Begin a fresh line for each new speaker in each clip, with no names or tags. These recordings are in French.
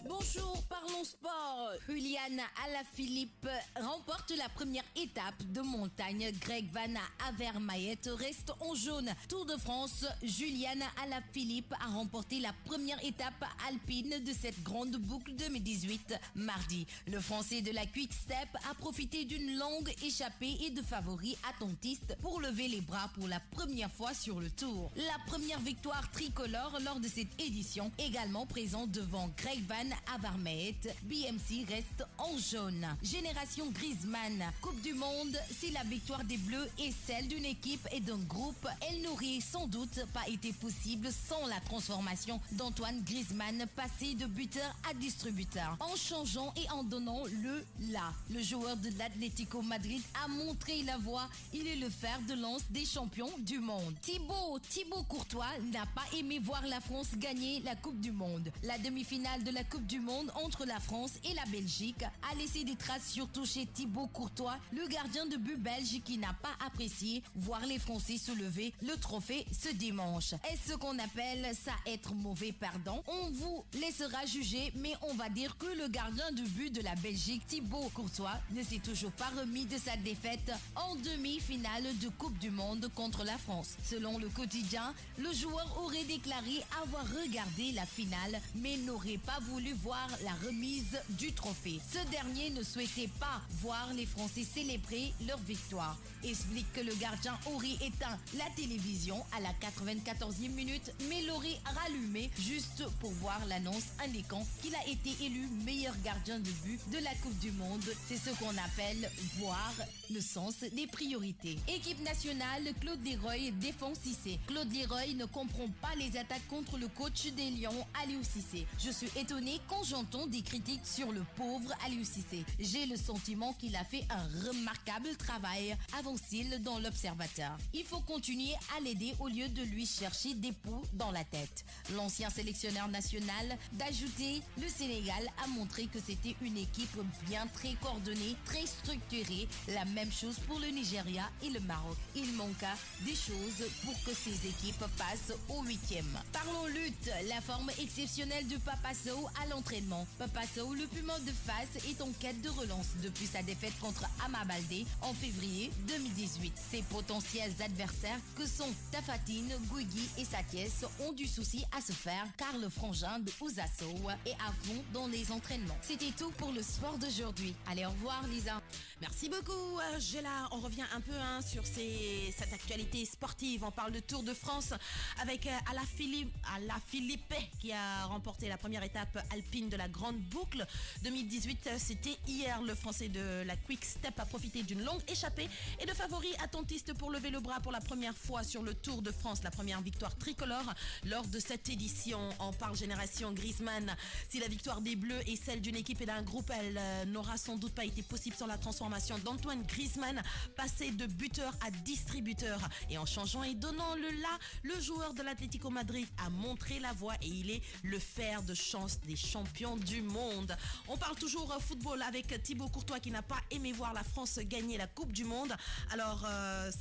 Bonjour, parlons sport. Julian Alaphilippe remporte la première étape de montagne. Greg Van Avermaet reste en jaune. Tour de France, Julian Alaphilippe a remporté la première étape alpine de cette grande boucle 2018 mardi. Le Français de la Quick Step a profité d'une longue échappée et de favoris attentistes pour lever les bras pour la première fois sur le Tour. La première victoire tricolore lors de cette édition, également présent devant Greg Van Avermaet. BMC reste en jaune. Génération Griezmann. Coupe du Monde, c'est la victoire des Bleus et celle d'une équipe et d'un groupe. Elle n'aurait sans doute pas été possible sans la transformation d'Antoine Griezmann, passé de buteur à distributeur. En changeant et en donnant le là. Le joueur de l'Atlético Madrid a montré la voie. Il est le fer de lance des champions du monde. Thibaut Courtois n'a pas aimé voir la France gagner la Coupe du Monde. La demi-finale de la Coupe du Monde entre la France et la Belgique a laissé des traces surtout chez Thibaut Courtois, le gardien de but belge qui n'a pas apprécié voir les Français soulever le trophée ce dimanche. Est-ce ce qu'on appelle ça être mauvais perdant? On vous laissera juger, mais on va dire que le gardien de but de la Belgique, Thibaut Courtois, ne s'est toujours pas remis de sa défaite en demi-finale de Coupe du Monde contre la France. Selon le quotidien, le joueur aurait déclaré avoir regardé la finale, mais n'aurait pas voulu voir la remise du trophée. Ce dernier ne souhaitait pas voir les Français célébrer leur victoire. Explique que le gardien aurait éteint la télévision à la 94e minute, mais l'aurait rallumé juste pour voir l'annonce indiquant qu'il a été élu meilleur gardien de but de la Coupe du Monde. C'est ce qu'on appelle voir le sens des priorités. Équipe nationale, Claude Leroy défend Cissé. Claude Leroy ne comprend pas les attaques contre le coach des Lions, Aliou Cissé. Je suis étonné quand j'entends des critiques sur le pauvre Aliou Cissé. J'ai le sentiment qu'il a fait un remarquable travail, avance-t-il dans l'Observateur. Il faut continuer à l'aider au lieu de lui chercher des poux dans la tête. L'ancien sélectionneur national d'ajouter, le Sénégal a montré que c'était une équipe bien très coordonnée, très structurée. La même chose pour le Nigeria et le Maroc. Il manqua des choses pour que ces équipes passent au 8e. Parlons lutte, la forme exceptionnelle de Papa Sow à l'entraînement. Papa Sow, le puma de face, est en quête de relance depuis sa défaite contre Ama Baldé en février 2018. Ses potentiels adversaires que sont Tafatine, Guigui et Satiès ont du souci à se faire car le frangin de Ouza Sow est à fond dans les entraînements. C'était tout pour le sport d'aujourd'hui. Allez, au revoir Lisa.
Merci beaucoup, Géla. On revient un peu sur cette actualité sportive. On parle de Tour de France avec Alaphilippe qui a remporté la première étape alpine de la grande boucle 2018. C'était hier. Le Français de la Quick Step a profité d'une longue échappée et de favoris attentistes pour lever le bras pour la première fois sur le Tour de France. La première victoire tricolore lors de cette édition. On parle génération Griezmann. Si la victoire des Bleus est celle d'une équipe et d'un groupe, elle n'aura sans doute pas été possible sans la transformation d'Antoine Griezmann, passé de buteur à distributeur. Et en changeant et donnant le là, le joueur de l'Atlético Madrid a montré la voie et il est le fer de chance des champions du monde. On parle toujours football avec Thibaut Courtois qui n'a pas aimé voir la France gagner la Coupe du Monde. Alors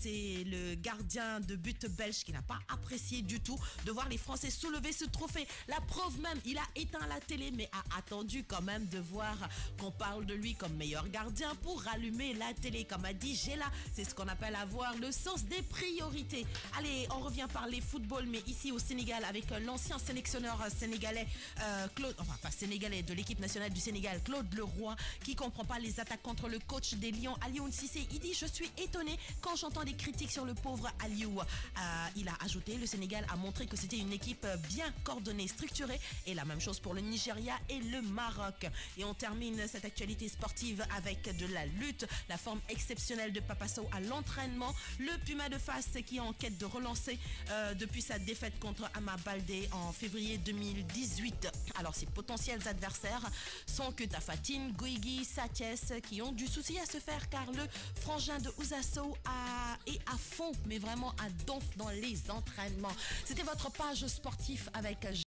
c'est le gardien de but belge qui n'a pas apprécié du tout de voir les Français soulever ce trophée. La preuve même, il a éteint la télé mais a attendu quand même de voir qu'on parle de lui comme meilleur gardien pour rallumer la télé. Comme a dit Géla, c'est ce qu'on appelle avoir le sens des priorités. Allez, on revient parler football, mais ici au Sénégal avec l'ancien sélectionneur sénégalais de l'équipe nationale du Sénégal, Claude Leroy, qui comprend pas les attaques contre le coach des Lions, Aliou Cissé. Il dit: je suis étonné quand j'entends des critiques sur le pauvre Aliou. Il a ajouté: le Sénégal a montré que c'était une équipe bien coordonnée, structurée, et la même chose pour le Nigeria et le Maroc. Et on termine cette actualité sportive avec de la lutte, la forme exceptionnelle de Papa Sow à l'entraînement, le puma de face qui est en quête de relancer depuis sa défaite contre Ama Baldé en février 2018. Alors ses potentiels adversaires sont que Tafatine, Guigui, Satiès qui ont du souci à se faire car le frangin de Ouza Sow est à fond, mais vraiment à donf dans les entraînements. C'était votre page sportive avec